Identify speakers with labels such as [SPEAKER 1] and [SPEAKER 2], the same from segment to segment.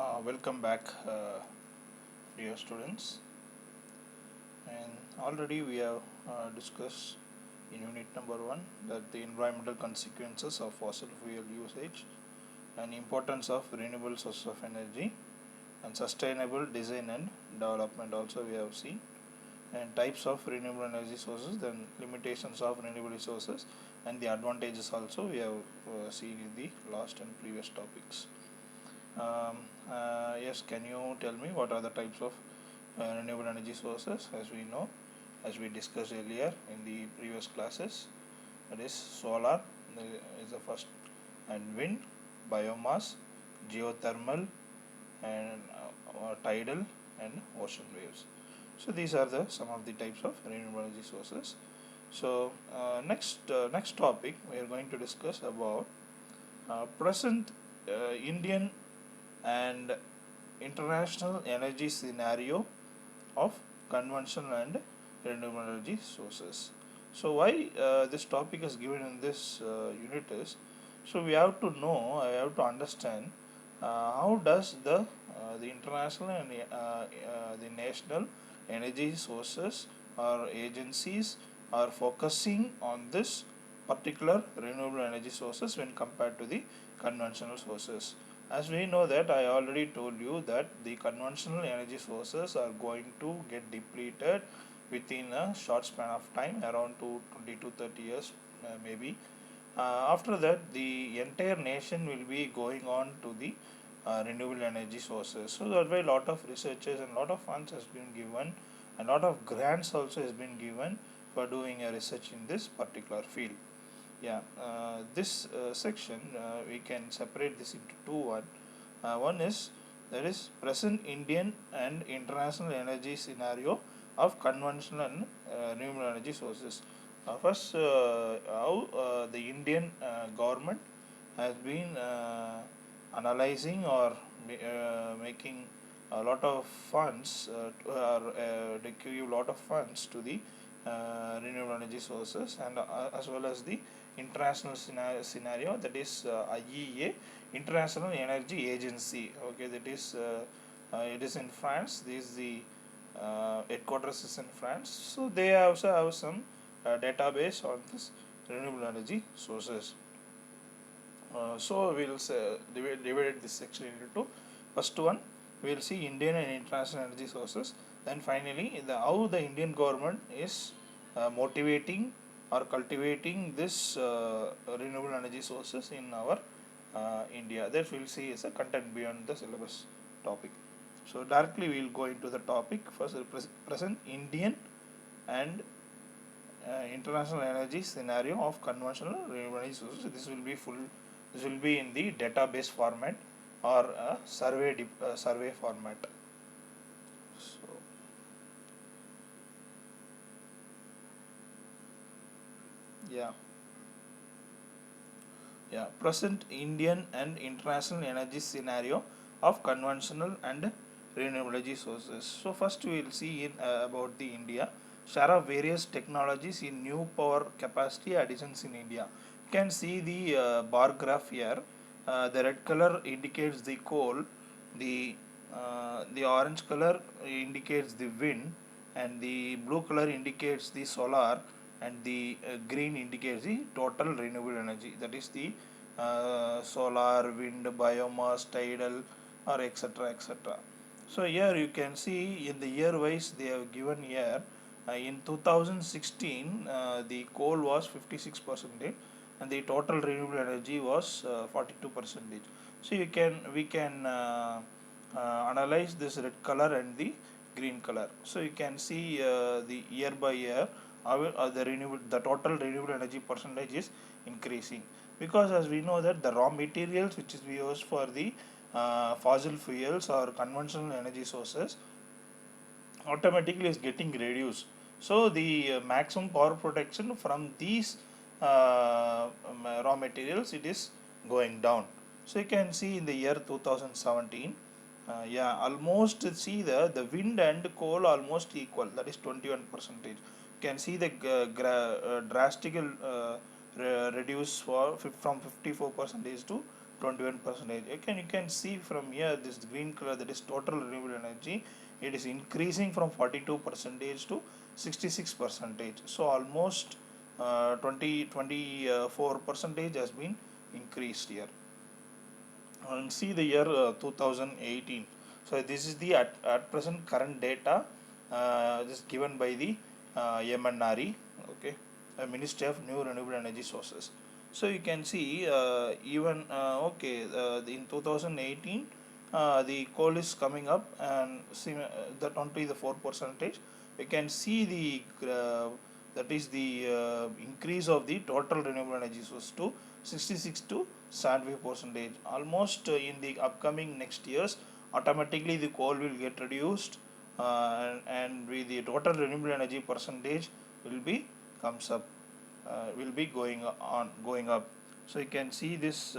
[SPEAKER 1] Welcome back, dear students. And already we have discussed in unit number 1 that the environmental consequences of fossil fuel usage and importance of renewable sources of energy and sustainable design and development also we have seen, and types of renewable energy sources, then limitations of renewable resources and the advantages also we have seen in the last and previous topics. Yes, can you tell me what are the types of renewable energy sources? As we know, as we discussed earlier in the previous classes, that is solar is the first, and wind, biomass, geothermal, and tidal and ocean waves. So these are the some of the types of renewable energy sources. So next topic we are going to discuss about present Indian and international energy scenario of conventional and renewable energy sources. So why this topic is given in this unit is, so we have to know, I have to understand how does the international and the national energy sources or agencies are focusing on this particular renewable energy sources when compared to the conventional sources. As we know that I already told you that the conventional energy sources are going to get depleted within a short span of time, around 20 to 30 years maybe. After that, the entire nation will be going on to the renewable energy sources. So that's why a lot of researchers and lot of funds has been given, and lot of grants also has been given for doing a research in this particular field. Yeah, this section we can separate this into one. One is, that is present Indian and international energy scenario of conventional and renewable energy sources. First, how the Indian government has been analyzing or making a lot of funds they give a lot of funds to the renewable energy sources, and as well as the international scenario, that is IEA, International Energy Agency. Okay, that is it is in France. This is the headquarters is in France. So they also have some database on this renewable energy sources. So we will divide this section into two. First one, we will see Indian and international energy sources. Then finally, how the Indian government is motivating or cultivating this renewable energy sources in our India. That we will see is a content beyond the syllabus topic. So directly we will go into the topic. First, present Indian and international energy scenario of conventional renewable energy sources. This will be full. This will be in the database format or a survey format. So yeah, present Indian and international energy scenario of conventional and renewable energy sources. So first we will see in about the India share of various technologies in new power capacity additions in India. You can see the bar graph here. The red color indicates the coal, the orange color indicates the wind, and the blue color indicates the solar, and the green indicates the total renewable energy, that is the solar, wind, biomass, tidal, or etc. etc. So here you can see in the year wise they have given here. In 2016 the coal was 56% and the total renewable energy was 42%. So we can analyze this red color and the green color. So you can see the year by year the total renewable energy percentage is increasing, because as we know that the raw materials which is we use for the fossil fuels or conventional energy sources automatically is getting reduced. So the maximum power production from these raw materials, it is going down. So you can see in the year 2017, almost see the wind and coal almost equal, that is 21%. You can see the drastic reduce from 54 percentage to 21 percentage. You can see from here this green color, that is total renewable energy, it is increasing from 42 percentage to 66 percentage. So almost 24 percentage has been increased here. And see the year 2018. So this is the at present current data, this is given by the MNRE, okay, Ministry of New Renewable Energy Sources. So you can see even okay, in 2018 the coal is coming up, and that only the 4 percentage. You can see the that is the increase of the total renewable energy source to 66 to 75 percentage. Almost in the upcoming next years, automatically the coal will get reduced, and with the total renewable energy percentage will be comes up, will be going up. So you can see this.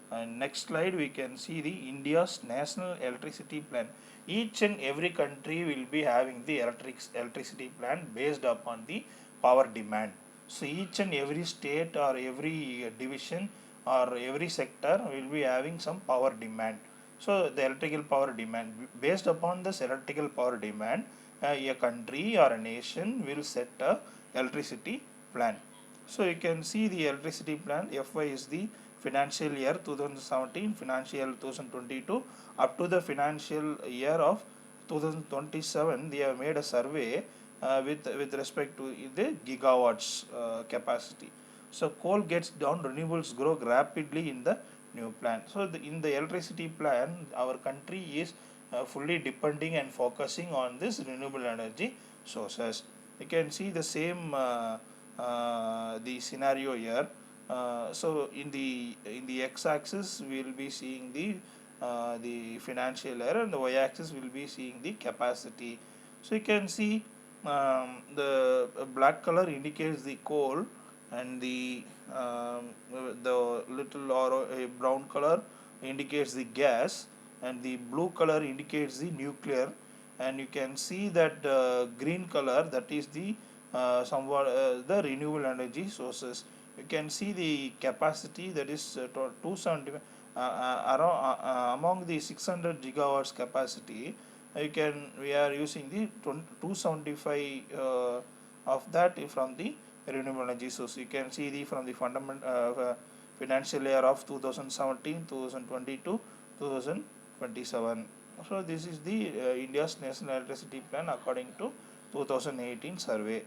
[SPEAKER 1] Next slide, we can see the India's national electricity plan. Each and every country will be having the electricity plan based upon the power demand. So each and every state or every division or every sector will be having some power demand. So the electrical power demand, based upon this electrical power demand, a country or a nation will set a electricity plan. So you can see the electricity plan. FY is the financial year 2017, financial year 2022, up to the financial year of 2027. They have made a survey with respect to the gigawatts capacity. So coal gets down, renewables grow rapidly in the new plan. So in the electricity plan, our country is fully depending and focusing on this renewable energy sources. You can see the same the scenario here. So in the x-axis we will be seeing the financial year, and the y-axis will be seeing the capacity. So you can see the black color indicates the coal, and the little or brown color indicates the gas, and the blue color indicates the nuclear. And you can see that green color, that is the somewhat the renewable energy sources. You can see the capacity, that is 270 around among the 600 gigawatts capacity. We are using the 275 of that from the renewable energy source. You can see the from the financial year of 2017, 2022, 2027. So this is the India's national electricity plan according to 2018 survey.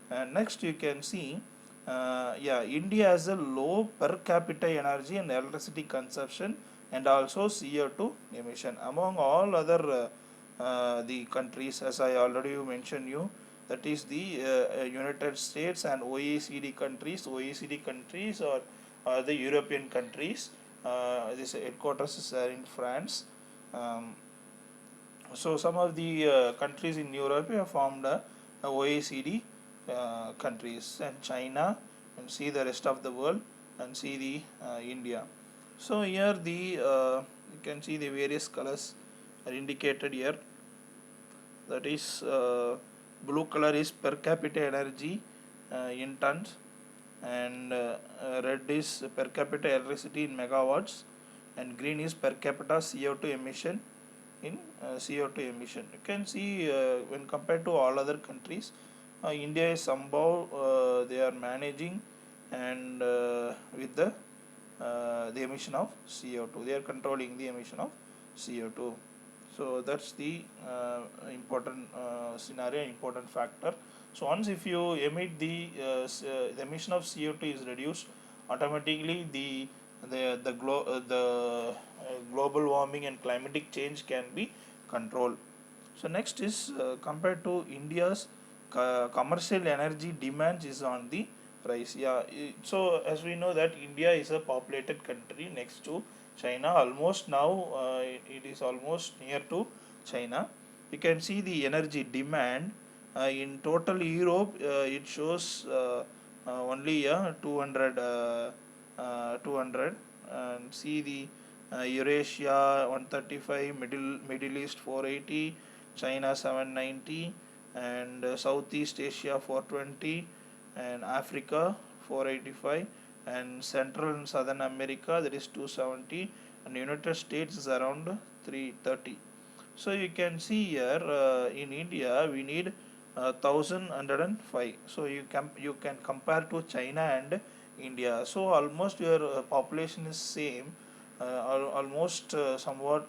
[SPEAKER 1] And next you can see India has a low per capita energy and electricity consumption, and also CO2 emission among all other the countries, as I already mentioned you, that is the United States and OECD countries. OECD countries or the European countries. This headquarters is in France. So some of the countries in Europe have formed a OECD countries, and China, and see the rest of the world, and see the India. So here you can see the various colors are indicated here. That is blue color is per capita energy in tons, and red is per capita electricity in megawatts, and green is per capita CO2 emission in CO2 emission. You can see when compared to all other countries, India is somehow they are managing, and with the emission of CO2, they are controlling the emission of CO2. So that's the important scenario, important factor. So once if you emit the emission of CO2 is reduced, automatically the global warming and climatic change can be controlled. So next is compared to India's commercial energy demands is on the rise. So as we know that India is a populated country next to China. Almost now it is almost near to China. You can see the energy demand in total Europe. It shows only 200, and see the Eurasia 135, Middle East 480, China 790, and Southeast Asia 420, and Africa 485, and Central and Southern America, that is 270, and United States is around 330. So you can see here, in India we need 1105. So you can compare to China and India. So almost your population is same, almost somewhat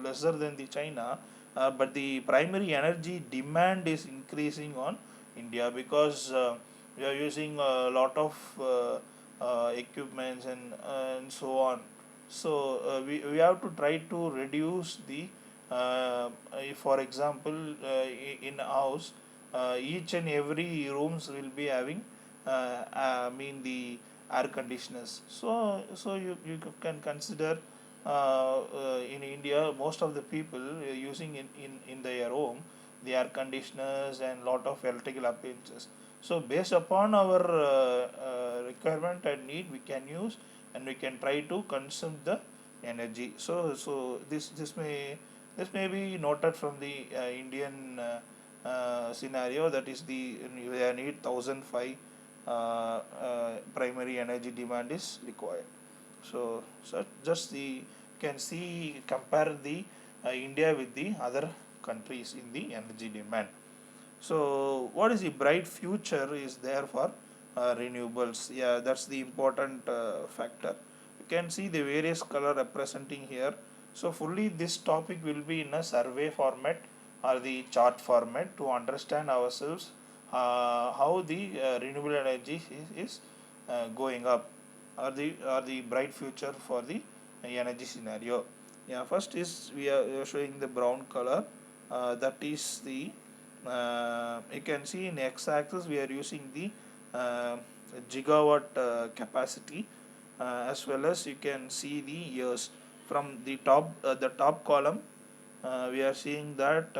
[SPEAKER 1] lesser than the China, but the primary energy demand is increasing on India, because we are using a lot of equipments and so on. So we have to try to reduce the, for example, in a house, each and every rooms will be having, I mean, the air conditioners. So you can consider, in India most of the people using in their home the air conditioners and lot of electrical appliances. So based upon our requirement and need, we can use and we can try to consume the energy. So this may be noted from the Indian scenario, that is the we need 1005 primary energy demand is required. So just the can see compare the India with the other countries in the energy demand. So what is the bright future is there for renewables? Yeah, that's the important factor. You can see the various color representing here. So fully this topic will be in a survey format or the chart format to understand ourselves how the renewable energy is going up, or the bright future for the energy scenario. Yeah, first is we are showing the brown color, that is the, you can see in x-axis we are using the gigawatt capacity, as well as you can see the years from the top column. We are seeing that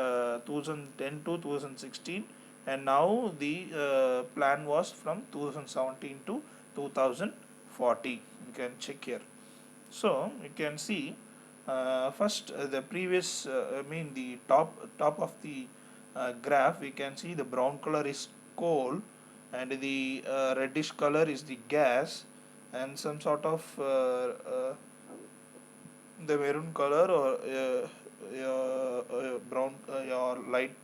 [SPEAKER 1] 2010 to 2016, and now the plan was from 2017 to 2040. You can check here. So you can see, first the previous, I mean the top of the graph, we can see the brown color is coal, and the reddish color is the gas, and some sort of the maroon color, or brown, or light,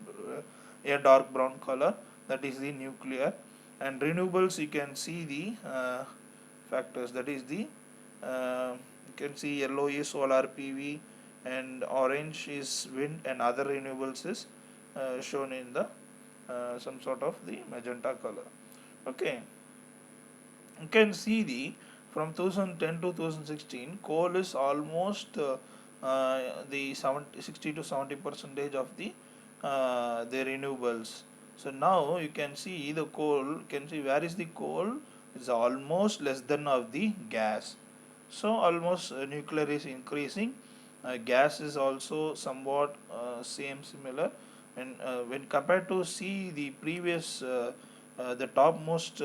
[SPEAKER 1] a dark brown color, that is the nuclear. And renewables, you can see the factors, that is the, you can see yellow is solar PV, and orange is wind, and other renewables is shown in the some sort of the magenta color. Okay, you can see the from 2010 to 2016 coal is almost the 60 to 70 percentage of the renewables. So now you can see the coal, you can see where is the coal is almost less than of the gas. So almost nuclear is increasing, gas is also somewhat similar, and when compared to see the previous the topmost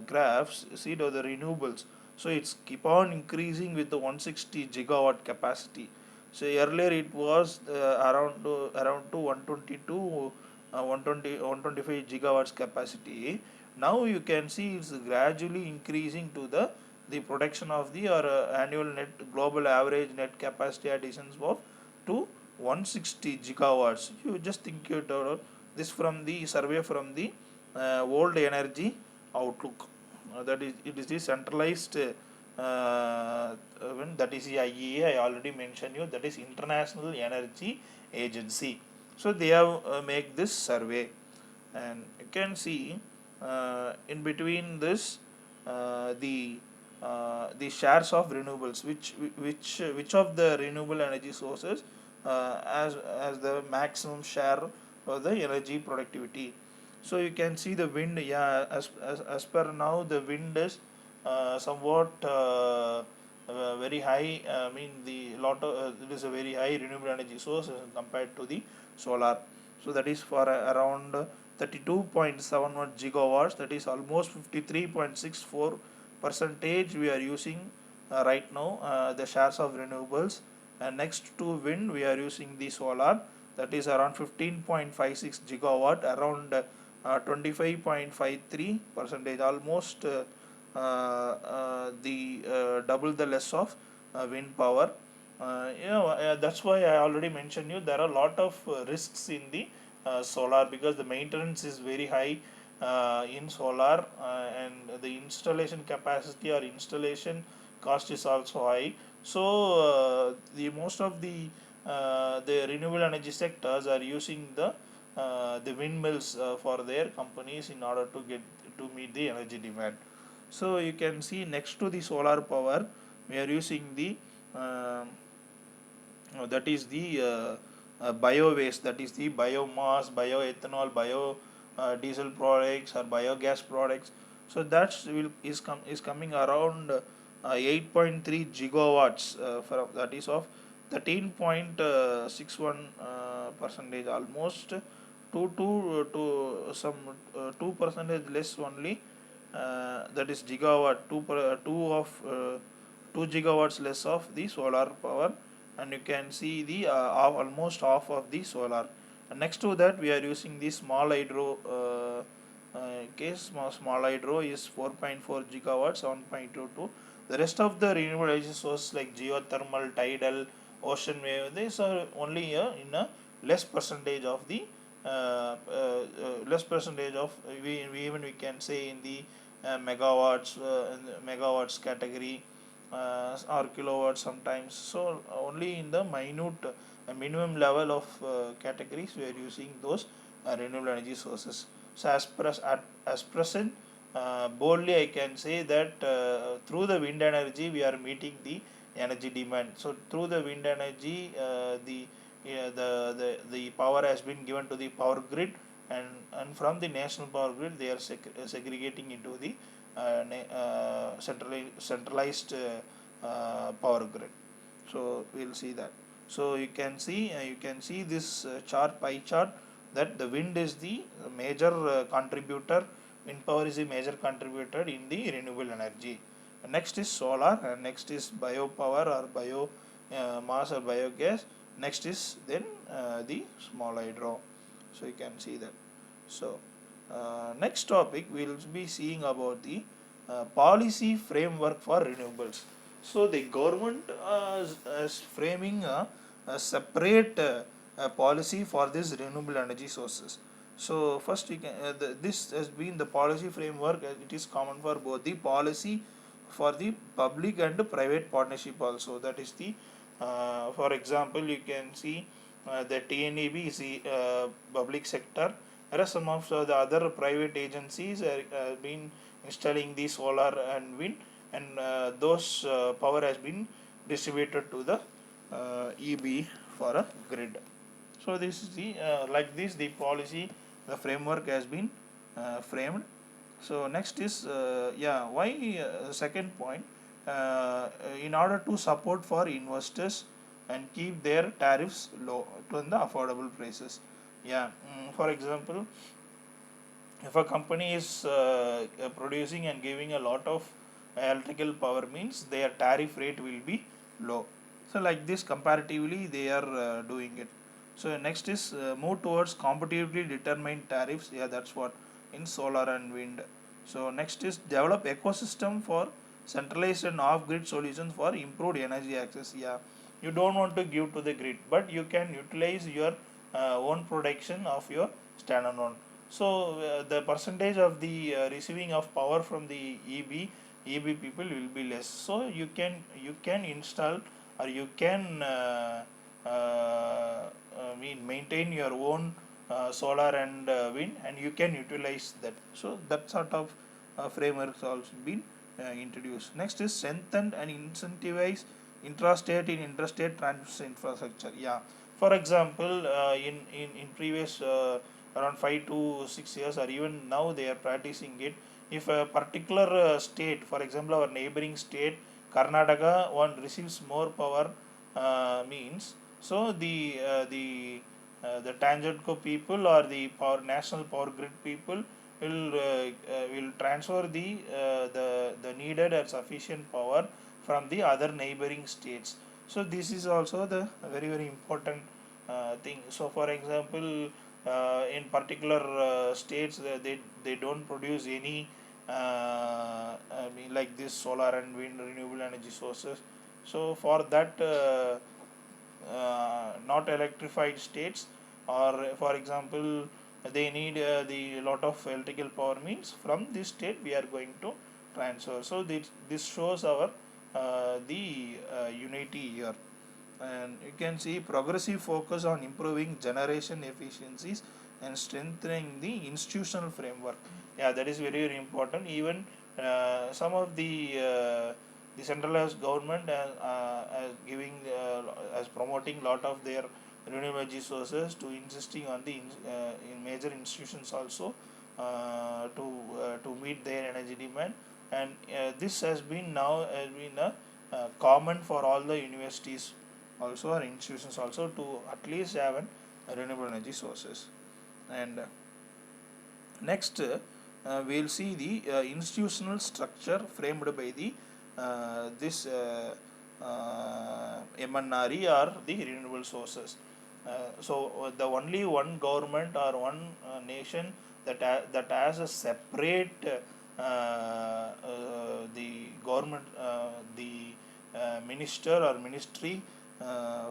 [SPEAKER 1] graphs, see the renewables. So it's keep on increasing with the 160 gigawatt capacity. So earlier it was around to 122 125 gigawatts capacity. Now you can see it's gradually increasing to the production of the, or annual net global average net capacity additions of to 160 gigawatts. You just think it out, this from the survey from the World Energy Outlook. That is, it is the centralized that is the IEA. I already mentioned you, that is International Energy Agency. So they have make this survey, and you can see in between this the shares of renewables, which of the renewable energy sources as the maximum share of the energy productivity. So you can see the wind. Yeah, as per now the wind is somewhat very high. I mean the lot of it is a very high renewable energy source compared to the solar. So that is for around 32.71 gigawatts, that is almost 53.64 percentage we are using right now, the shares of renewables. And next to wind we are using the solar, that is around 15.56 gigawatt, around 25.53 percentage, almost double the less of wind power. That's why I already mentioned you there are a lot of risks in the solar, because the maintenance is very high in solar, and the installation capacity or installation cost is also high. So the most of the renewable energy sectors are using the windmills for their companies in order to meet the energy demand. So you can see next to the solar power, we are using the that is the bio waste, that is the biomass, bioethanol, bio diesel products or biogas products. So is coming around 8.3 gigawatts, that is of 13.61 percentage, almost 2 percentage less only, that is gigawatt, 2 gigawatts less of the solar power. And you can see the almost half of the solar. And next to that, we are using the small hydro small hydro is 4.4 gigawatts, 1.22. The rest of the renewable energy sources like geothermal, tidal, ocean wave, these are only in a less percentage of the less percentage of, even we can say in the megawatts category, or kilowatts sometimes. So only in the minute minimum level of categories we are using those renewable energy sources. So as present, boldly I can say that through the wind energy we are meeting the energy demand. So through the wind energy, the power has been given to the power grid, and from the national power grid they are segregating into the centralized power grid. So we'll see that. So you can see this pie chart, that the wind is the major contributor. Wind power is a major contributor in the renewable energy. Next is solar, and next is biopower or bio mass or biogas. Next is then the small hydro. So you can see that. So next topic we'll be seeing about the policy framework for renewables. So the government is framing a separate policy for these renewable energy sources. So first we can, this has been the policy framework. It is common for both the policy for the public and private partnership also. That is the for example, you can see the TNEB is the public sector, whereas some of the other private agencies are been installing the solar and wind, and those power has been distributed to the EB for a grid. So this is the like this the policy, the framework has been framed. So next is why second point, in order to support for investors and keep their tariffs low to the affordable prices. For example, if a company is producing and giving a lot of electrical power, means their tariff rate will be low. So like this comparatively they are doing it. So next is move towards competitively determined tariffs. That's what in solar and wind. So next is develop ecosystem for centralized and off grid solutions for improved energy access. You don't want to give to the grid, but you can utilize your own production of your standalone. So the percentage of the receiving of power from the EB people will be less. So you can install, or you can maintain your own solar and wind, and you can utilize that. So that sort of frameworks also been introduced. Next is strengthen and incentivize intrastate and interstate transmission infrastructure. For example, in previous around 5 to 6 years, or even now they are practicing it. If a particular state, for example our neighboring state Karnataka, one receives more power, means, so the Tangentco people or the national power grid people will transfer the needed and sufficient power from the other neighboring states. So this is also the very important thing. So for example, in particular states, they don't produce any I mean, like this solar and wind renewable energy sources. So for that, not electrified states, or for example, they need the lot of electrical power, means from this state we are going to transfer. So this shows our the unity here. And you can see progressive focus on improving generation efficiencies and strengthening the institutional framework. Yeah, that is very very important. Even some of the centralized government as giving as promoting lot of their renewable energy sources, to insisting on the in major institutions also to meet their energy demand. And this has been now has been common for all the universities also, or institutions also, to at least have an renewable energy sources. And next, we will see the institutional structure framed by the this MNRE or the renewable sources. The only one government or one nation that has a separate the government, the minister or ministry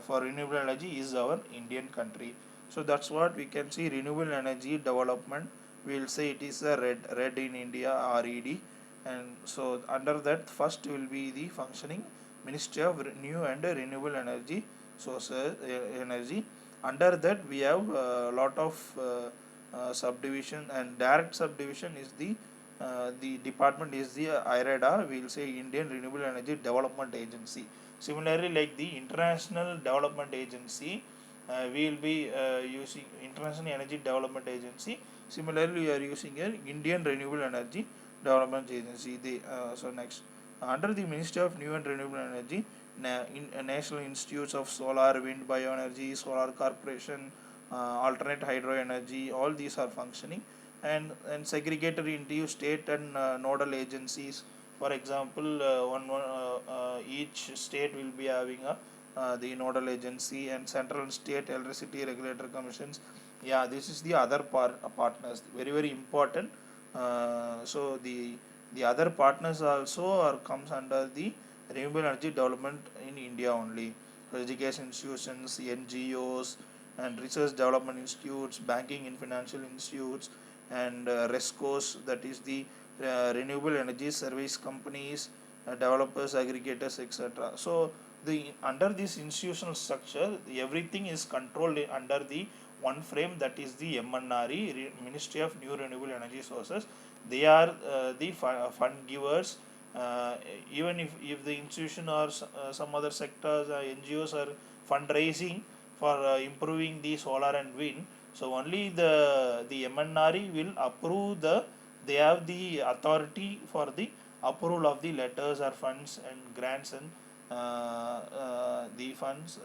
[SPEAKER 1] for renewable energy is our Indian country. So that's what we can see. Renewable energy development, we will say it is a red in India, RED. And so under that, first will be the functioning Ministry of New and Renewable Energy Sources Energy. Under that we have a lot of subdivision, and direct subdivision is the department is the IREDA, we will say Indian Renewable Energy Development Agency. Similarly, like the International Development Agency, we will be using International Energy Development Agency. Similarly, we are using an Indian Renewable Energy Development Agency. So next, under the Ministry of New and Renewable Energy, National Institutes of Solar, Wind, Bioenergy, Solar Corporation, alternate hydro energy, all these are functioning. And segregated into state and nodal agencies. For example, each state will be having the nodal agency, and central and state electricity regulator commissions. Yeah, this is the other partners, very very important. So the other partners also are comes under the renewable energy development in India only. So education institutions, NGOs, and research development institutes, banking and financial institutes, and RESCOs, that is the renewable energy service companies, developers, aggregators, etc. So the under this institutional structure, everything is controlled under the one frame, that is the MNRE, Ministry of New Renewable Energy Sources. They are the fund givers. uh, Even if the institution or some other sectors, NGOs are fundraising for improving the solar and wind, so only the MNRE will approve they have the authority for the approval of the letters or funds and grants, and the funds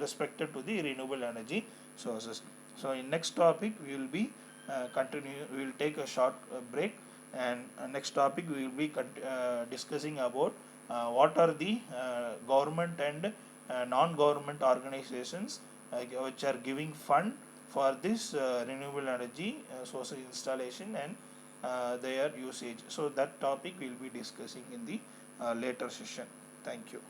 [SPEAKER 1] respected to the renewable energy sources. So in next topic we will be we will take a short break, and next topic we will be discussing about what are the government and non-government organizations which are giving fund for this renewable energy source installation and their usage. So that topic we will be discussing in the later session. Thank you.